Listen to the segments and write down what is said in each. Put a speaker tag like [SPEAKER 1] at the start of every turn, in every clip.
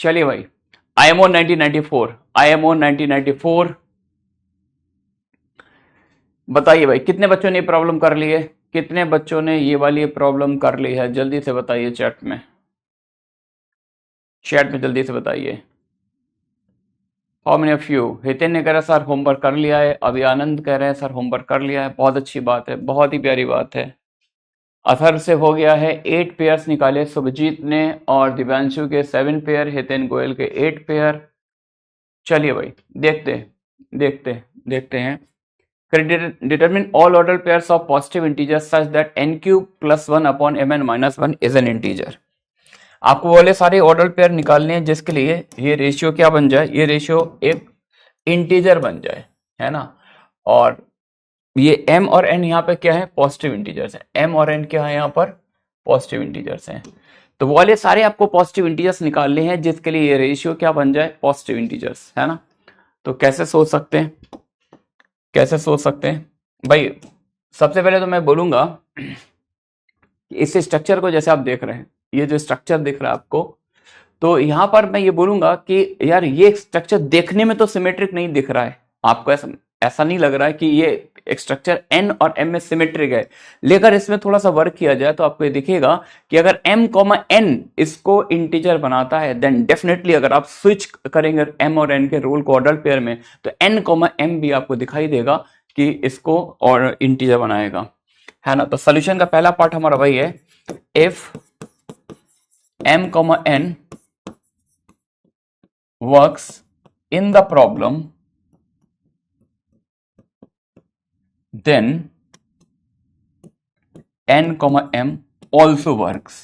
[SPEAKER 1] चलिए भाई, IMO 1994, IMO 1994, बताइए भाई कितने बच्चों ने ये प्रॉब्लम कर ली है, कितने बच्चों ने ये वाली प्रॉब्लम कर ली है, जल्दी से बताइए चैट में, चैट में जल्दी से बताइए। How many of you? Hiten ने कह रहा सर होमवर्क कर लिया है, अभी आनंद कह रहे हैं सर होमवर्क कर लिया है, बहुत अच्छी बात है, बहुत ही प्यारी बात है। अथर से हो गया है 8 पेयर्स निकाले शुभजीत ने, और दिव्यांशु के 7 पेयर, हितेन गोयल के 8 पेयर। चलिए भाई देखते देखते देखते हैं। Determine all order pairs of positive integers such that n cube plus 1 upon mn minus 1 is an integer. आपको वाले सारे ऑर्डर पेयर निकालने हैं जिसके लिए ये रेशियो क्या बन जाए, ये रेशियो एक इंटीजर बन जाए, है ना। और ये m और n यहाँ पे क्या है, पॉजिटिव इंटीजर्स है, m और n क्या है यहाँ पर, पॉजिटिव इंटीजर्स हैं। तो वो वाले सारे आपको पॉजिटिव इंटीजर्स निकालने हैं जिसके लिए ये रेशियो क्या बन जाए, पॉजिटिव इंटीजर्स, है ना। तो कैसे सोच सकते हैं, कैसे सोच सकते हैं भाई? सबसे पहले तो मैं बोलूंगा इस स्ट्रक्चर को, जैसे आप देख रहे हैं ये जो स्ट्रक्चर दिख रहा है आपको, तो यहां पर मैं ये बोलूंगा कि यार ये स्ट्रक्चर देखने में तो सिमेट्रिक नहीं दिख रहा है आपको, ऐसा नहीं लग रहा है कि ये स्ट्रक्चर n और m में सिमेट्रिक है। लेकर इसमें थोड़ा सा वर्क किया जाए तो आपको ये दिखेगा कि अगर m, n इसको इंटीजर बनाता है, देन डेफिनेटली अगर आप स्विच करेंगे m और n के रोल को ऑर्डर पेयर में, तो n, m भी आपको दिखाई देगा कि इसको और इंटीजर बनाएगा, है ना। तो सोल्यूशन का पहला पार्ट हमारा वही है, if m, n works in the problem, then n, m also works।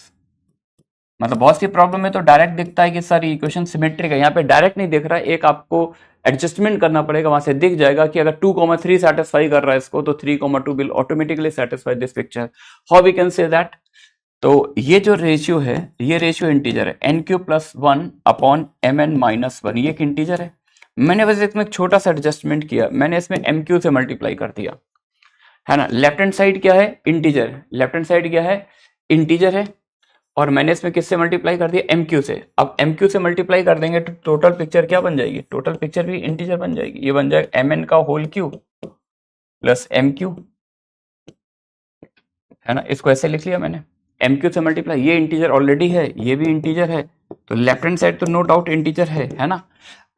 [SPEAKER 1] मतलब बहुत सी प्रॉब्लम में तो डायरेक्ट दिखता है कि सर ये इक्वेशन सिमेट्रिक है, यहाँ पे डायरेक्ट नहीं दिख रहा है, एक आपको एडजस्टमेंट करना पड़ेगा, वहां से दिख जाएगा कि अगर 2, 3 सेटिस्फाई कर रहा है इसको, तो 3, 2 will automatically satisfy this picture. How we can say that? तो ये जो रेशियो है, ये रेशियो इंटीजर है, n cube plus 1 upon mn minus 1, ये एक इंटीजर है। मैंने वैसे इसमें एक छोटा सा एडजस्टमेंट किया, मैंने इसमें m क्यू से मल्टीप्लाई कर दिया, है ना। लेफ्ट हैंड साइड क्या है, इंटीजर, लेफ्ट हैंड साइड क्या है, इंटीजर है, और मैंने इसमें किससे मल्टीप्लाई कर दिया, mq से। अब mq से मल्टीप्लाई कर देंगे तो टोटल पिक्चर क्या बन जाएगी, टोटल पिक्चर भी इंटीजर बन जाएगी, ये बन जाएगा mn का होल क्यूब प्लस mq, है ना। इसको ऐसे लिख लिया मैंने, mq से मल्टीप्लाई, ये इंटीजर ऑलरेडी है, ये भी इंटीजर है, तो लेफ्ट हैंड साइड तो नो डाउट इंटीजर है ना।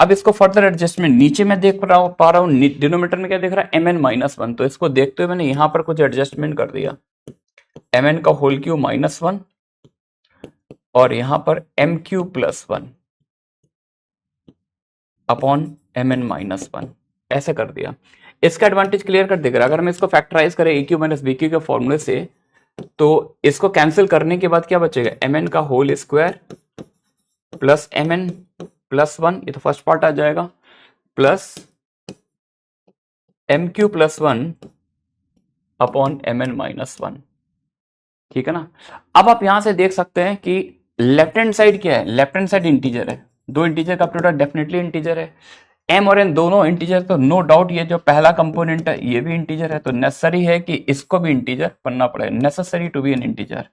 [SPEAKER 1] अब इसको फर्दर एडजस्टमेंट, नीचे में देख पा रहा हूँ डिनोमिनेटर में क्या देख रहा है, mn माइनस 1, तो इसको देखते हुए मैंने यहां पर कुछ एडजस्टमेंट कर दिया, mn का होल क्यूब माइनस 1 और यहां पर mq plus 1 upon mn minus 1, ऐसे कर दिया। इसका एडवांटेज क्लियर कर देगा, अगर हम इसको फैक्टराइज करें a cube minus B cube के फॉर्मूले से, तो इसको कैंसिल करने के बाद क्या बचेगा, mn का whole square plus mn plus 1, ये तो फर्स्ट पार्ट आ जाएगा, plus mq plus 1 upon mn minus 1, ठीक है ना। अब आप यहां से देख सकते हैं कि लेफ्ट हैंड साइड क्या है, लेफ्ट हैंड साइड इंटीजर है, दो इंटीजर का प्रोडक्ट डेफिनेटली इंटीजर है, m और n दोनों इंटीजर, तो नो डाउट ये जो पहला कंपोनेंट है ये भी इंटीजर है, तो नेसेसरी है कि इसको भी इंटीजर बनना पड़ेगा, necessary to be an integer.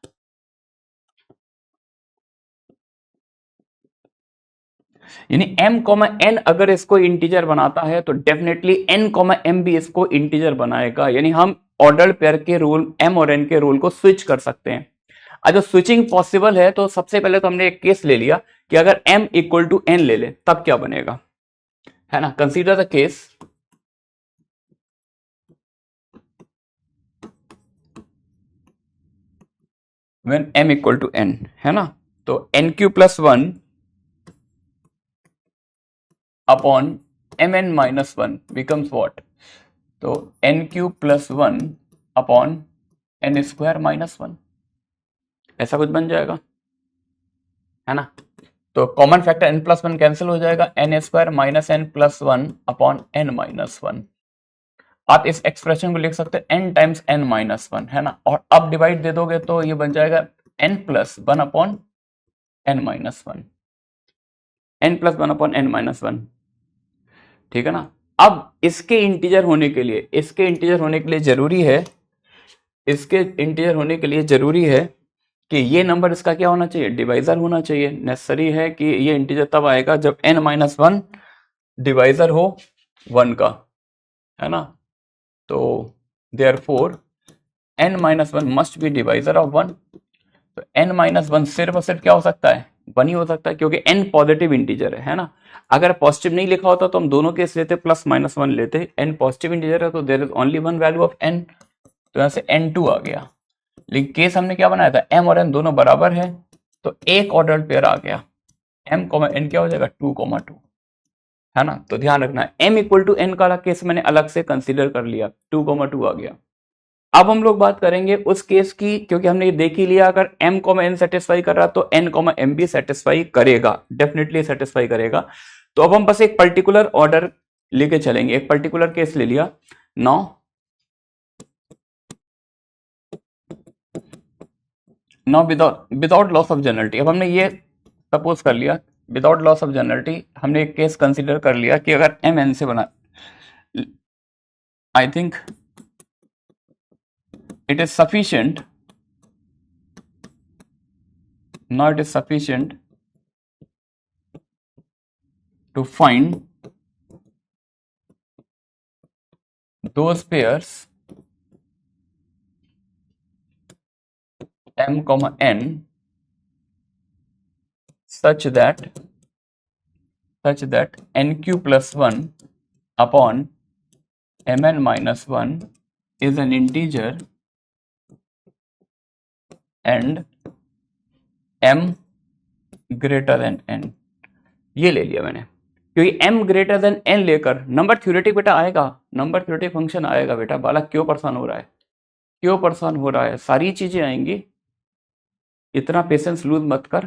[SPEAKER 1] यानी m, n अगर इसको इंटीजर बनाता है तो डेफिनेटली n, m भी इसको इंटीजर बनाएगा, यानी हम ऑर्डर पेयर के रूल m और n के रूल को स्विच कर सकते हैं। अगर स्विचिंग पॉसिबल है तो सबसे पहले तो हमने एक केस ले लिया कि अगर m इक्वल टू n ले ले तब क्या बनेगा, है ना। Consider the case when m equal to n, है ना। तो n q plus 1 upon mn minus 1 becomes what, तो n q plus 1 upon n square minus 1, ऐसा कुछ बन जाएगा, है ना। तो common factor n plus 1 cancel हो जाएगा, n square minus n plus 1 upon n minus 1। आप इस एक्सप्रेशन को लिख सकते हैं n टाइम्स n माइनस 1, है ना। और अब डिवाइड दे दोगे तो ये बन जाएगा n plus 1 upon n minus 1, n plus 1 upon n minus 1, ठीक है ना। अब इसके इंटीजर होने के लिए, इसके इंटीजर होने के लिए जरूरी है, इसके इंटीजर होने के लिए जरूरी है कि ये नंबर इसका क्या होना चाहिए, डिवाइजर होना चाहिए। नेसेसरी है कि ये इंटीजर तब आएगा जब n-1 डिवाइजर हो 1 का, है ना। तो therefore n-1 must be divisor of 1। तो n-1 सिर्फ और सिर्फ क्या हो सकता है, 1 ही हो सकता है, क्योंकि n पॉजिटिव इंटीजर है ना। अगर पॉजिटिव नहीं लिखा होता तो हम दोनों केस लेते, +-1 लेते। n पॉजिटिव इंटीजर है तो there is only one value of n, तो यहां से n2 आ गया। लेकिन केस हमने क्या बनाया था, m और n दोनों बराबर है, तो एक ऑर्डर्ड पेयर आ गया, m, n क्या हो जाएगा 2,2, है ना। तो ध्यान रखना m इक्वल टू n का केस मैंने अलग से कंसीडर कर लिया, 2,2 आ गया। अब हम लोग बात करेंगे उस केस की, क्योंकि हमने ये देख ही लिया अगर m, n सेटिस्फाई कर रहा तो n, m भी सेटिस्फाई करेगा, डेफिनेटली सेटिस्फाई करेगा। तो अब हम बस एक पर्टिकुलर ऑर्डर लेके चलेंगे, एक पर्टिकुलर केस ले लिया। Now without loss of generality, अब हमने ये सपोज कर लिया विदाउट लॉस ऑफ जनरलिटी, हमने एक केस कंसीडर कर लिया कि अगर m n से बना, I think it is sufficient, now it is sufficient to find those pairs m, n such that nq plus 1 upon mn minus 1 is an integer and m greater than n। ये ले लिया मैंने, क्योंकि m greater than n लेकर number theoretic बेटा आएगा, number theoretic function आएगा बेटा। बालक क्यों परेशान हो रहा है, क्यों परेशान हो रहा है, सारी चीजें आएंगी, इतना पेशेंस लूज मत कर,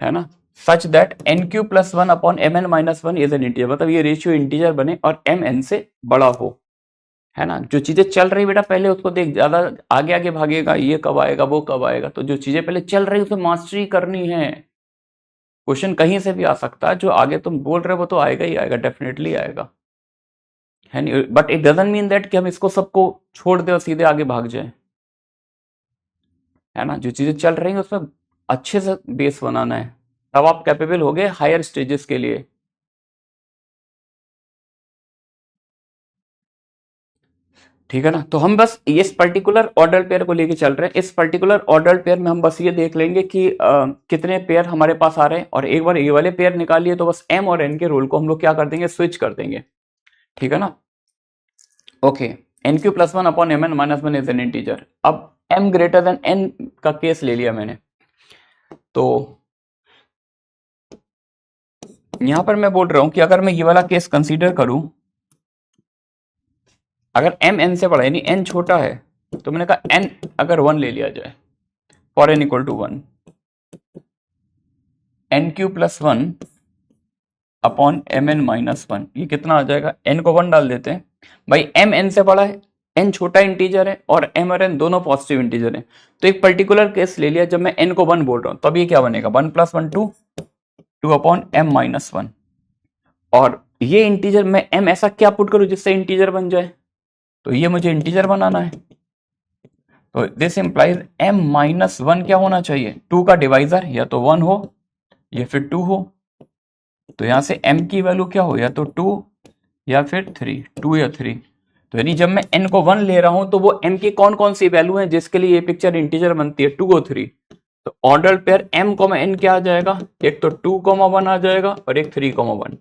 [SPEAKER 1] है ना। Such that nq plus 1 upon mn minus 1 is an integer, मतलब ये रेशियो इंटीजर बने और m n से बड़ा हो, है ना। जो चीजें चल रही बेटा पहले उसको देख, ज्यादा आगे आगे भागेगा, ये कब आएगा वो कब आएगा, तो जो चीजें पहले चल रही उसे मास्टरी करनी है। क्वेश्चन कहीं से भी आ सकता है, जो आगे तुम बोल रहे हो वो तो आएगा ही आएगा, डेफिनेटली आएगा, है नहीं। But it doesn't mean that कि हम इसको सबको छोड़ दे और सीधे आगे भाग जाए, है ना। जो चीजें चल रही हैं उसमें अच्छे से बेस बनाना है, तब आप कैपेबल हो गए हायर स्टेजेस के लिए। ठीक है ना। तो हम बस इस पर्टिकुलर ऑर्डर पेयर को लेके चल रहे हैं। इस पर्टिकुलर ऑर्डर पेयर में हम बस ये देख लेंगे कि कितने पेयर हमारे पास आ रहे हैं, और एक बार ये वाले पेयर निकालिए तो बस m और n के रोल को हम लोग क्या कर देंगे, स्विच कर देंगे। ठीक है ना। Okay, nq plus 1 upon mn minus 1 is an integer. अब m ग्रेटर देन n का केस ले लिया मैंने, तो यहां पर मैं बोल रहा हूं कि अगर मैं ये वाला केस कंसीडर करूं, अगर m n से बड़ा यानी n छोटा है, तो मैंने कहा n अगर 1 ले लिया जाए, for n equal to 1, nq plus 1 upon mn minus 1, ये कितना आ जाएगा, n को 1 डाल देते हैं भाई, m n से बड़ा है, n छोटा इंटीजर है और m और n दोनों पॉजिटिव इंटीजर हैं। तो एक पर्टिकुलर केस ले लिया जब मैं n को 1 बोल रहा हूं, तब ये क्या बनेगा, 1 प्लस 1 2 अपॉन m माइनस 1। और ये इंटीजर में m ऐसा क्या पुट करूं जिससे इंटीजर बन जाए, तो ये मुझे इंटीजर बनाना है। तो दिस इंप्लाइज m माइनस 1 क्या होना चाहिए, 2 का डिवाइजर, या तो 1 हो या फिर 2 हो। तो यहां से m की वैल्यू क्या हो, या तो 2 या फिर 3, 2 या 3। तो यानी जब मैं n को 1 ले रहा हूं तो वो m की कौन कौन सी वैल्यू है जिसके लिए ये पिक्चर इंटीजर बनती है, 2 और 3। तो ऑर्डर पेयर m, n क्या आ जाएगा, एक तो 2,1 आ जाएगा और एक 3,1।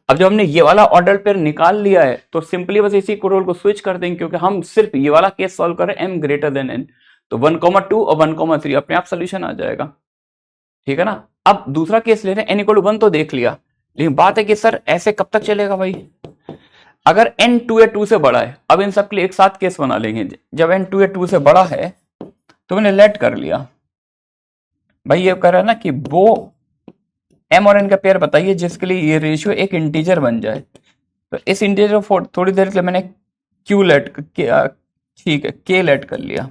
[SPEAKER 1] अब जब हमने ये वाला ऑर्डर पेयर निकाल लिया है तो सिंपली बस इसी रोल को स्विच कर देंगे, क्योंकि हम सिर्फ ये वाला केस सॉल्व कर रहे हैं m ग्रेटर देन n। तो 1,2 और 1,3 अपने आप सोल्यूशन आ जाएगा। ठीक है ना। अब दूसरा केस ले रहे हैं, n इक्वल टू 1 तो देख लिया, लेकिन बात है कि सर ऐसे कब तक चलेगा भाई, अगर n 2 या 2 से बड़ा है, अब इन सब के लिए एक साथ केस बना लेंगे। जब n 2 या 2 से बड़ा है तो मैंने लेट कर लिया भाई, ये कह रहा है ना कि वो m और n का पेयर बताइए जिसके लिए ये रेशियो एक इंटीजर बन जाए। तो इस इंटीजर को थोड़ी देर के लिए मैंने q लेट, ठीक है, k लेट कर लिया।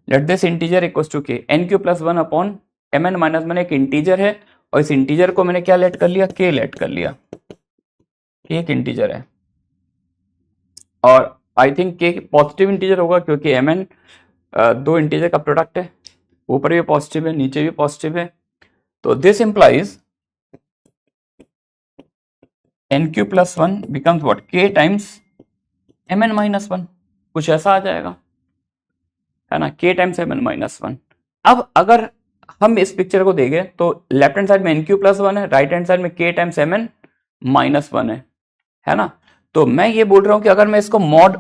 [SPEAKER 1] Let this integer equal to k, nq plus 1 upon mn minus 1 एक इंटीजर है, और इस इंटीजर को मैंने क्या लेट कर लिया, k लेट कर लिया, k एक इंटीजर है। और I think k positive integer होगा क्योंकि mn दो इंटीजर का प्रोडक्ट है, ऊपर भी पॉजिटिव है नीचे भी पॉजिटिव है, तो this implies N Q plus one becomes what, K times M N minus one, कुछ ऐसा आ जाएगा, है ना, K times M N minus one. अब अगर हम इस पिक्चर को देखें तो लेफ्ट हैंड साइड में एन क्यू प्लस वन है, राइट हैंड साइड में K times M N minus one है ना। तो मैं ये बोल रहा हूं कि अगर मैं इसको मॉड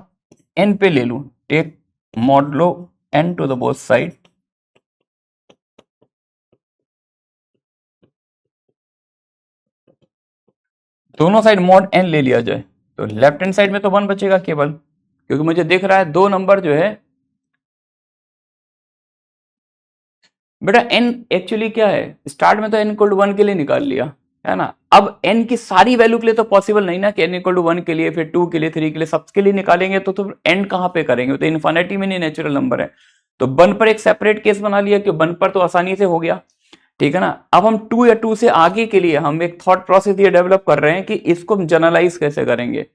[SPEAKER 1] एन पे ले लूं, take modulo n to the both side, दोनों साइड मॉड एन ले लिया जाए, तो लेफ्ट हैंड साइड में तो वन बचेगा केवल, क्योंकि मुझे दिख रहा है दो नंबर जो है, बेटा एन एक्चुअली क्या है, स्टार्ट में तो एन इक्वल टू वन के लिए निकाल लिया, है ना। अब एन की सारी वैल्यू के लिए तो पॉसिबल नहीं ना कि एन इक्वल टू वन के लिए, फिर टू के लिए, थ्री के लिए, सबके लिए निकालेंगे तो एंड कहां पे करेंगे, तो इन्फिनिटी में नहीं नेचुरल नंबर है। तो वन पर एक सेपरेट केस बना लिया कि वन पर तो आसानी से हो गया, ठीक है ना। अब हम टू या टू से आगे के लिए हम एक थॉट प्रोसेस ये डेवलप कर रहे हैं कि इसको हम जनरलाइज कैसे करेंगे।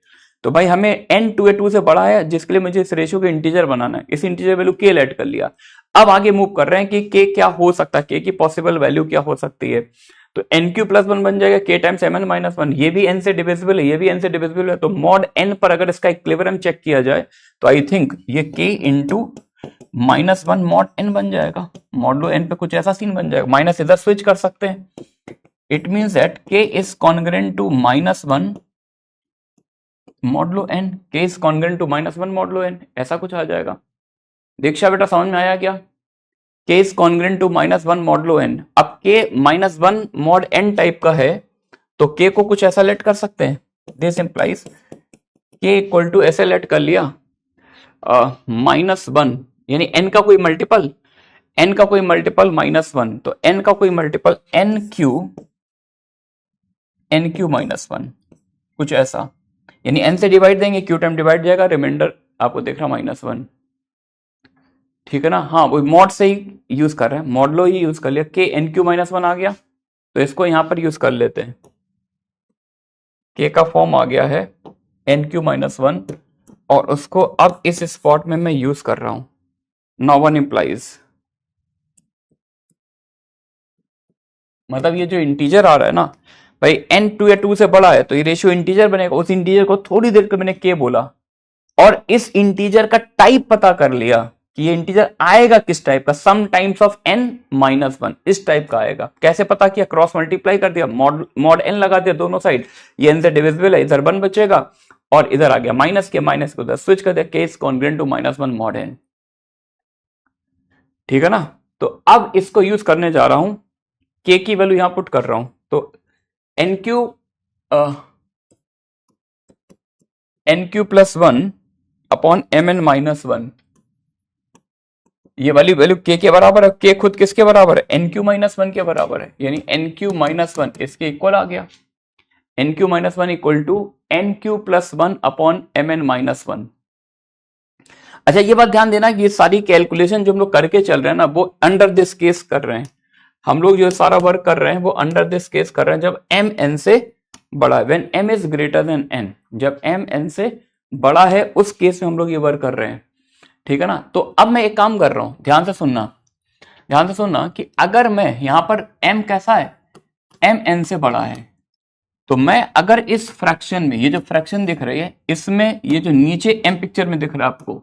[SPEAKER 1] तो भाई हमें एन टू या टू से बड़ा है, जिसके लिए मुझे इस रेशियो के इंटीजर बनाना है, इस इंटीजर वैल्यू के ऐड कर लिया। अब आगे मूव कर रहे हैं कि के क्या हो सकता है, के की पॉसिबल वैल्यू क्या हो सकती है। तो एन क्यू प्लस वन बन जाएगा के times M N minus one, ये भी एन से डिविजिबल है, ये भी एन से डिविजिबल है। तो मॉड एन पर अगर इसका इक्विलिब्रियम चेक किया जाए तो आई थिंक ये k into minus one mod n बन जाएगा, मॉडलो एन पे कुछ ऐसा सीन बन जाएगा, माइनस इधर स्विच कर सकते हैं। It means that K is congruent to minus one modulo N, K is congruent to minus one modulo N, ऐसा कुछ आ जाएगा। दीक्षा बेटा समझ में आया क्या, k is congruent to minus one modulo n. अब k minus one mod n type का है, तो के को कुछ ऐसा लेट कर सकते हैं, दिस इंप्लाइज के इक्वल टू ऐसे लेट कर लिया माइनस वन, यानी एन का कोई मल्टीपल, एन का कोई मल्टीपल माइनस वन, तो एन का कोई multiple n q minus one, कुछ ऐसा, यानी एन से डिवाइड देंगे, क्यू टाइम डिवाइड जाएगा, रिमाइंडर आपको देख रहा माइनस वन, ठीक है ना। हाँ वो मॉड से ही यूज कर रहे हैं, मॉडलो ही यूज कर लिया, के एन क्यू माइनस वन आ गया, तो इसको यहां पर यूज कर लेते हैं, के का फॉर्म आ गया है एन क्यू माइनस वन, और उसको अब इस स्पॉट में मैं यूज कर रहा हूं। नाउ वन इंप्लाइज, मतलब ये जो इंटीजर आ रहा है ना भाई, एन टू या टू से बड़ा है तो ये रेशियो इंटीजर बनेगा। उस इंटीजर को थोड़ी देर के मैंने के बोला, और इस इंटीजर का टाइप पता कर लिया कि ये इंटीजर आएगा किस टाइप का, some times of n minus one, इस टाइप का आएगा। कैसे पता किया, क्रॉस मल्टीप्लाई कर दिया, मॉड एन लगा दिया दोनों साइड, ये एन से डिविजिबल है, इधर वन बचेगा, और इधर आ गया माइनस के, माइनस को उधर स्विच कर दिया, k is congruent to minus one mod n, ठीक है ना। तो अब इसको यूज करने जा रहा हूं, के की वैल्यू यहां पुट कर रहा हूं, तो n Q plus one upon m N minus one, ये वाली वैल्यू के बराबर है, के खुद किसके बराबर है, एन क्यू माइनस वन के बराबर है, यानी एन क्यू माइनस वन इसके इक्वल आ गया, n q minus one equal to n Q plus one upon m N minus one. अच्छा ये बात ध्यान देना कि ये सारी कैलकुलेशन जो हम लोग करके चल रहे हैं ना, वो अंडर दिस केस कर रहे हैं, हम लोग जो सारा वर्क कर रहे हैं वो अंडर दिस केस कर रहे हैं जब एम एन से बड़ा है, when m is greater than n, जब एम एन से बड़ा है उस केस में हम लोग ये वर्क कर रहे हैं, ठीक है ना। तो अब मैं एक काम कर रहा हूं, ध्यान से सुनना कि अगर मैं यहां पर m कैसा है, m n से बड़ा है, तो मैं अगर इस फ्रैक्शन में, ये जो फ्रैक्शन दिख रही है इसमें, ये जो नीचे m पिक्चर में दिख रहा है आपको,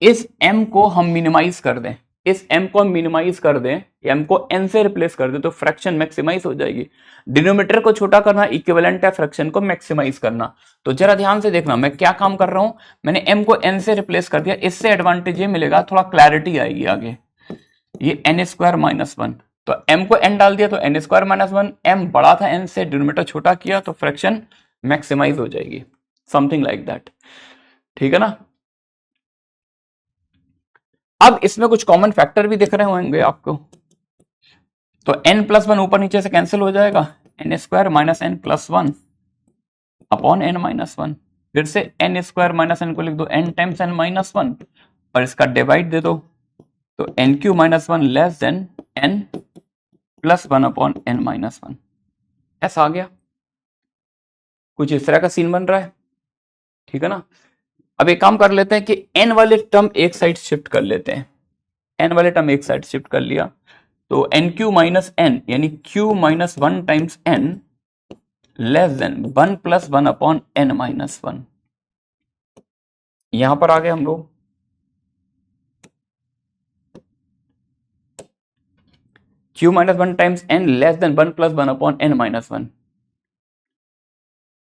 [SPEAKER 1] इस m को हम मिनिमाइज कर दें, इस m को हम मिनिमाइज कर दें, m को n से रिप्लेस कर दें, तो फ्रैक्शन मैक्सिमाइज हो जाएगी। डिनोमिनेटर को छोटा करना इक्विवेलेंट है फ्रैक्शन को मैक्सिमाइज करना। तो जरा ध्यान से देखना मैं क्या काम कर रहा हूं, मैंने m को n से रिप्लेस कर दिया, इससे एडवांटेज ये मिलेगा, थोड़ा क्लैरिटी आएगी आगे, ये n स्क्वायर माइनस वन, तो m को n डाल दिया तो n square minus one, m बड़ा था n से, डिनोमिनेटर छोटा किया तो फ्रैक्शन मैक्सिमाइज हो जाएगी, समथिंग लाइक दैट, ठीक है ना। अब इसमें कुछ कॉमन फैक्टर भी दिख रहे होंगे आपको, तो n प्लस वन ऊपर नीचे से कैंसिल हो जाएगा, n square minus n plus one upon n minus one, फिर से n स्क्वायर माइनस n को लिख दो n times n minus one, और इसका डिवाइड दे दो, तो n Q minus one less than n plus one upon n minus one, ऐसा आ गया, कुछ इस तरह का सीन बन रहा है, ठीक है ना। अब एक काम कर लेते हैं कि n वाले टर्म एक साइड शिफ्ट कर लेते हैं, n वाले टर्म एक साइड शिफ्ट कर लिया, तो एन क्यू माइनस एन यानी q minus one times n less than one plus one upon n minus one. यहां पर आ गए हम लोग, q minus one times n less than one plus one upon n minus one.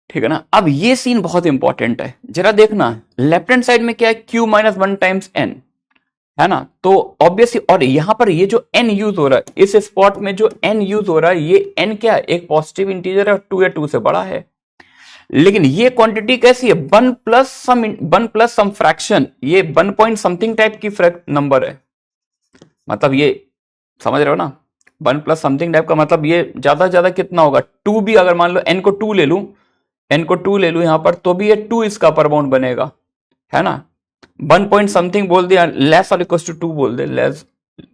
[SPEAKER 1] ठीक है ना। अब ये सीन बहुत इंपॉर्टेंट है, जरा देखना लेफ्ट हैंड साइड में क्या है, q minus one times n, है ना। तो ऑब्वियसली, और यहां पर ये जो n यूज हो रहा है, इस स्पॉट में जो n यूज हो रहा है, ये n क्या है, एक पॉजिटिव इंटीजर है, 2 या 2 से बड़ा है। लेकिन ये क्वांटिटी कैसी है, वन प्लस सम फ्रैक्शन, ये 1 पॉइंट समथिंग टाइप की नंबर है। मतलब ये समझ रहे हो ना, 1 प्लस समथिंग टाइप का मतलब ये ज्यादा से ज्यादा कितना होगा, 2 भी, अगर मान लो n को 2 ले लूं, यहां पर, तो भी ये 2 इसका अपर बाउंड बनेगा, है ना। 1 पॉइंट समथिंग बोल दिया, लेस और इक्वल टू 2 बोल दे, लेस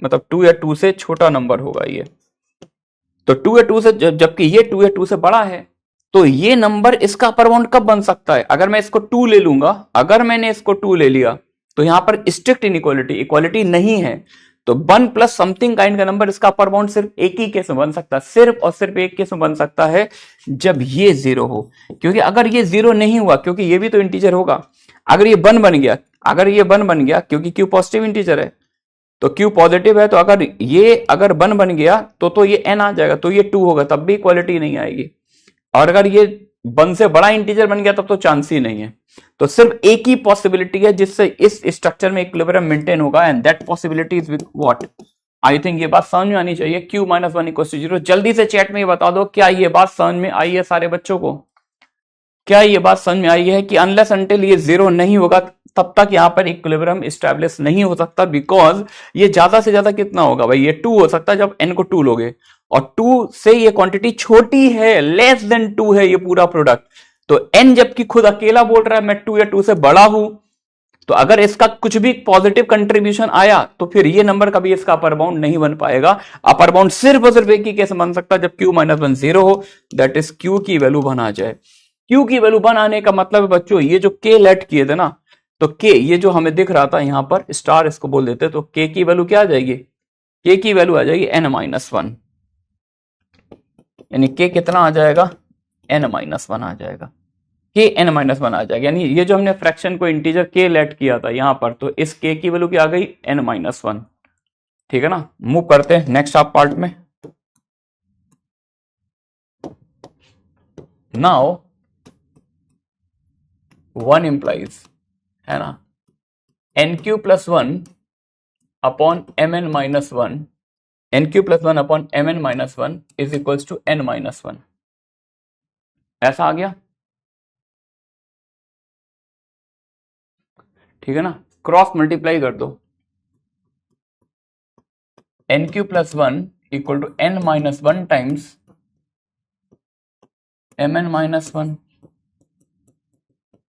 [SPEAKER 1] मतलब 2 या 2 से छोटा नंबर होगा ये, तो 2 या 2 से, जबकि ये 2 या 2 से बड़ा है, तो ये नंबर इसका अपर बाउंड कब बन सकता है, अगर मैं इसको 2 ले लूंगा, अगर मैंने इसको 2 ले लिया, तो यहां पर स्ट्रिक्ट इक्वालिटी नहीं है, तो 1 प्लस समथिंग काइंड का नंबर इसका अपर बाउंड सिर्फ एक ही केस में बन सकता है, सिर्फ और सिर्फ एक केस में बन सकता है, जब ये 0 हो। क्योंकि अगर ये 0 नहीं हुआ, क्योंकि ये भी तो इंटीजर होगा, अगर ये 1 बन गया, क्योंकि क्यू पॉजिटिव इंटीजर है, तो क्यू पॉजिटिव है, तो अगर 1 बन गया, तो ये n आ जाएगा, तो ये 2 होगा, तब भी इक्वालिटी नहीं आएगी। और अगर ये 1 से बड़ा इंटीजर बन गया, तब तो चांस ही नहीं है। तो सिर्फ एक ही पॉसिबिलिटी है जिससे इस स्ट्रक्चर में इक्विलिब्रियम मेंटेन होगा, and that possibility is with what. I think ये बात समझ में आनी चाहिए, q minus one equal to 0। जल्दी से चैट में ये बता दो, क्या ये बात समझ में आई है सारे बच्चों को? क्या ये बात समझ में आई है कि अनलेस अनटिल ये 0 नहीं होगा, तब तक यहां पर इक्विलिब्रियम एस्टैब्लिश नहीं हो सकता, बिकॉज ये ज्यादा से ज्यादा कितना होगा भाई, ये 2 हो सकता है जब n को 2 लोगे, और 2 से ये क्वांटिटी छोटी है, लेस देन 2 है ये पूरा प्रोडक्ट। तो n जबकि खुद अकेला बोल रहा है मैं 2 या 2 से बड़ा हूं, तो अगर इसका कुछ भी पॉजिटिव कंट्रीब्यूशन आया, तो फिर ये नंबर कभी इसका अपर बाउंड नहीं बन पाएगा। अपर बाउंड सिर्फ और सिर्फ एक ही केस बन सकता है, जब क्यू माइनस वन 0 हो, दैट इज क्यू की वैल्यू 1 आ जाए। क्यू की वैल्यू 1 आने का मतलब है बच्चों, ये जो के लेट किए थे ना, तो के ये जो हमें दिख रहा था यहां पर स्टार इसको बोल देते, तो के की वैल्यू क्या आ जाएगी, के की वैल्यू आ जाएगी n माइनस वन, यानी के कितना आ जाएगा, n माइनस वन आ जाएगा, के n माइनस वन आ जाएगा। यानी ये जो हमने फ्रैक्शन को इंटीजर के लेट किया था यहां पर, तो इस के की वैल्यू क्या आ गई, n माइनस वन। ठीक है ना। मूव करते हैं नेक्स्ट आप पार्ट में। नाउ 1 implies, है ना, n Q plus one upon m N minus one, n Q plus one upon m N minus one is equals to N minus one. ऐसा आ गया, ठीक है ना। क्रॉस मल्टीप्लाई कर दो, N Q plus one equal to N minus one times M N minus one,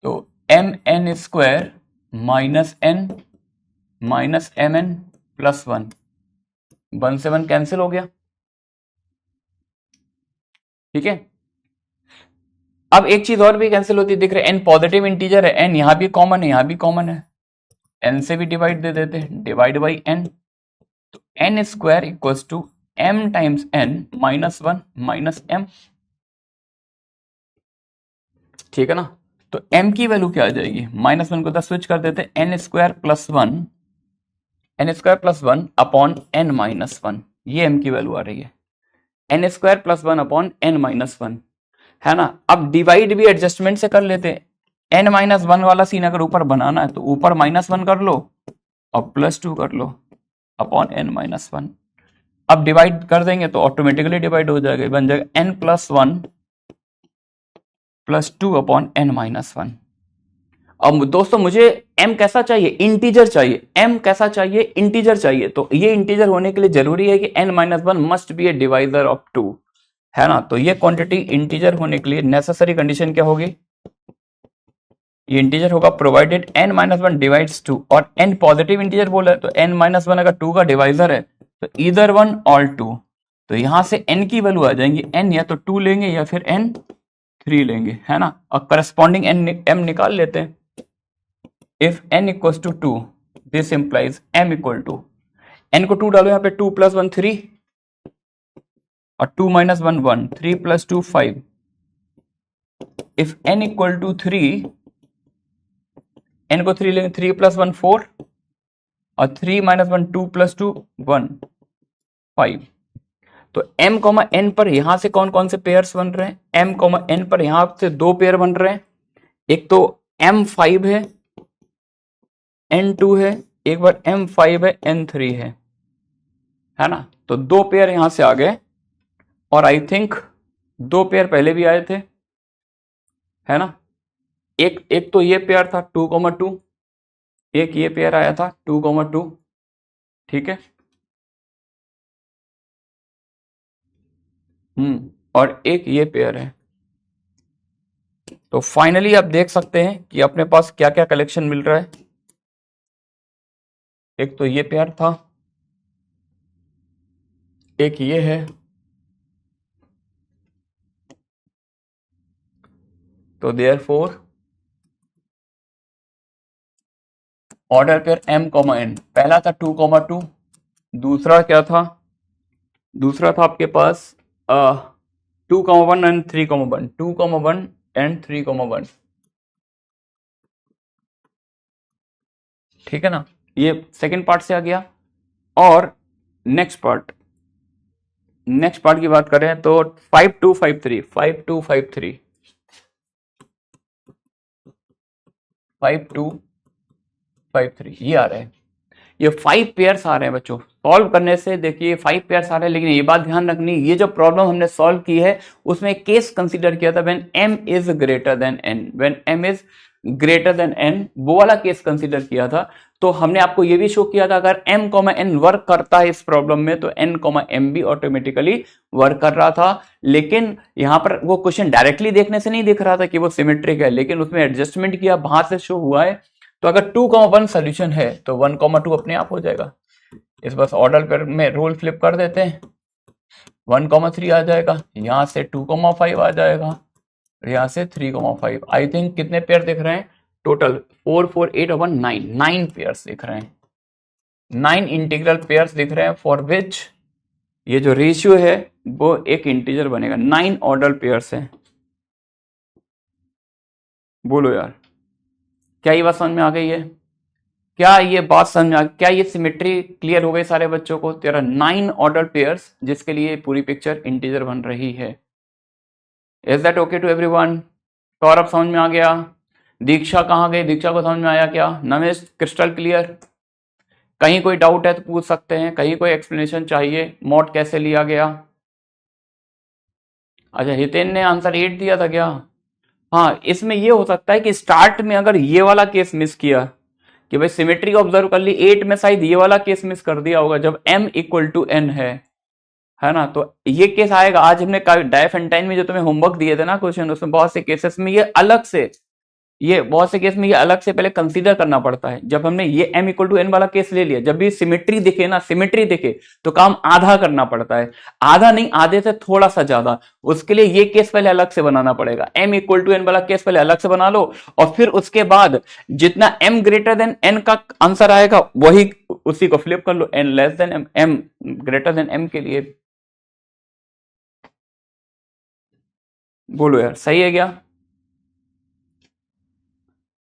[SPEAKER 1] तो M N square minus M N plus one, 1 से 1 कैंसिल हो गया। ठीक है। अब एक चीज और भी कैंसिल होती दिख रही है, एन पॉजिटिव इंटीजर है, एन यहां भी कॉमन है, यहां भी कॉमन है, एन से भी डिवाइड दे देते हैं, डिवाइड बाई एन, तो n square equals to m times n minus one minus m. ठीक है ना। तो m की वैल्यू क्या आ जाएगी, माइनस वन को 10 स्विच कर देते हैं, n square plus one upon n minus one, ये m की वैल्यू आ रही है, n square plus one upon n minus one, है ना। अब डिवाइड भी एडजस्टमेंट से कर लेते हैं, एन माइनस वन वाला सीन अगर ऊपर बनाना है, तो ऊपर माइनस वन कर लो और प्लस टू कर लो अपॉन एन माइनस वन। अब डिवाइड कर देंगे तो ऑटोमेटिकली डिवाइड हो जाएगा, बन जाएगा n plus one plus two upon n minus one. अब दोस्तों मुझे m कैसा चाहिए, इंटीजर चाहिए, m कैसा चाहिए, इंटीजर चाहिए। तो ये इंटीजर होने के लिए जरूरी है कि n minus one must be A divisor of 2, है ना। तो ये क्वांटिटी इंटीजर होने के लिए नेसेसरी कंडीशन क्या होगी, ये इंटीजर होगा provided n minus one divides 2, और n पॉजिटिव इंटीजर बोला है, तो n माइनस वन अगर 2 का डिवाइजर है, तो ईदर 1 और 2, तो यहां से n की वैल्यू आ जाएंगी, n या तो 2 लेंगे या फिर n 3 लेंगे, है ना। और करस्पॉन्डिंग m निकाल लेते हैं। If n equals to 2, this implies m equal to, n को 2 डालो यहाँ पे, 2 + 1 3 और 2 - 1 1, 3 + 2 5। इफ n = 3, n को 3 लेंगे, 3 + 1 4 और 3 - 1 2 + 2 1 5। तो m, n पर यहां से कौन कौन से पेयर्स बन रहे हैं? m, n पर यहां से 2 पेयर बन रहे हैं। एक तो m5 है, n2 है, एक बार m5 है, n3 है ना। तो 2 पेयर यहां से आ गए, और आई थिंक 2 पेयर पहले भी आए थे, है ना। एक तो ये पेयर था 2,2, एक ये पेयर आया था 2,2, ठीक है। और एक ये पेयर है। तो फाइनली आप देख सकते हैं कि अपने पास क्या क्या कलेक्शन मिल रहा है। एक तो ये पेयर था, एक ये है, तो therefore order pair m, n। पहला था 2,2, दूसरा क्या था? दूसरा था आपके पास 2,1 एंड 3,1, 2,1 एंड 3,1, ठीक है ना। ये सेकंड पार्ट से आ गया। और नेक्स्ट पार्ट की बात करें तो 5,253, 5,253, 5,253 ये आ रहे हैं। ये 5 पेयर्स आ रहे हैं बच्चों। सॉल्व करने से देखिए 5 पेयर्स आ रहे हैं, लेकिन ये बात ध्यान रखनी, ये जो प्रॉब्लम हमने सॉल्व की है उसमें केस कंसीडर किया था when m is greater then n, when m is greater then n, वो वाला केस कंसीडर किया था। तो हमने आपको ये भी शो किया था अगर m, n वर्क करता है इस प्रॉब्लम में तो n, m भी ऑटोमेटिकली वर्क कर रहा था। लेकिन यहां पर वो क्वेश्चन डायरेक्टली देखने से नहीं दिख रहा था कि वो सिमेट्रिक है, लेकिन उसमें एडजस्टमेंट किया, वहां से शो हुआ है। तो अगर 2,1 सोल्यूशन है तो 1,2 अपने आप हो जाएगा। इस बस ऑर्डर पर में रोल फ्लिप कर देते हैं, 1,3 आ जाएगा, यहां से 2,5 आ जाएगा, यहां से 3,5। आई थिंक कितने पेयर दिख रहे हैं टोटल? 4 4 8 और 1 9 पेयर्स दिख रहे हैं, 9 इंटीग्रल पेयर्स दिख रहे हैं, फॉर विच ये जो रेशियो है वो एक इंटीजर बनेगा। 9 ऑर्डर पेयर्स है। बोलो यार, क्या ये बात समझ में आ गई है? क्या ये बात समझ में आ, क्या ये सिमेट्री क्लियर हो गई सारे बच्चों को? तेरा 9 ऑर्डर पेयर्स जिसके लिए पूरी पिक्चर इंटीजर बन रही है। Is that okay to everyone? Saurabh समझ में आ गया? दीक्षा कहाँ गई? दीक्षा को समझ में आया क्या? नमेश क्रिस्टल क्लियर? कहीं कोई डाउट है तो पूछ सकते हैं, कहीं कोई एक्सप्लेनेशन चाहिए, मोड कैसे लिया गया? अच्छा, हितेन ने आंसर 8 दिया था क्या? हाँ, इसमें ये हो सकता है कि स्टार्ट में अगर ये वाला केस मिस किया कि भाई सिमेट्री ऑब्जर्व कर ली, 8 में शायद ये वाला केस मिस कर दिया होगा जब m = n है ना। तो ये केस आएगा। आज हमने डायफेंटाइन में जो तुम्हें होमवर्क दिए थे ना क्वेश्चन, उसमें बहुत से केसेस में ये अलग से, ये बहुत से केस में ये अलग से पहले कंसीडर करना पड़ता है। जब हमने ये m = n वाला केस ले लिया, जब भी सिमेट्री दिखे ना, सिमेट्री दिखे तो काम आधा करना पड़ता है, आधा नहीं, आधे से थोड़ा सा ज्यादा। उसके लिए ये केस पहले अलग से बनाना पड़ेगा। m = n वाला केस पहले अलग से बना लो, और फिर उसके बाद जितना m ग्रेटर देन n का आंसर आएगा वही उसी को फ्लिप कर लो n less than m greater than m के लिए। बोलो यार, सही है क्या?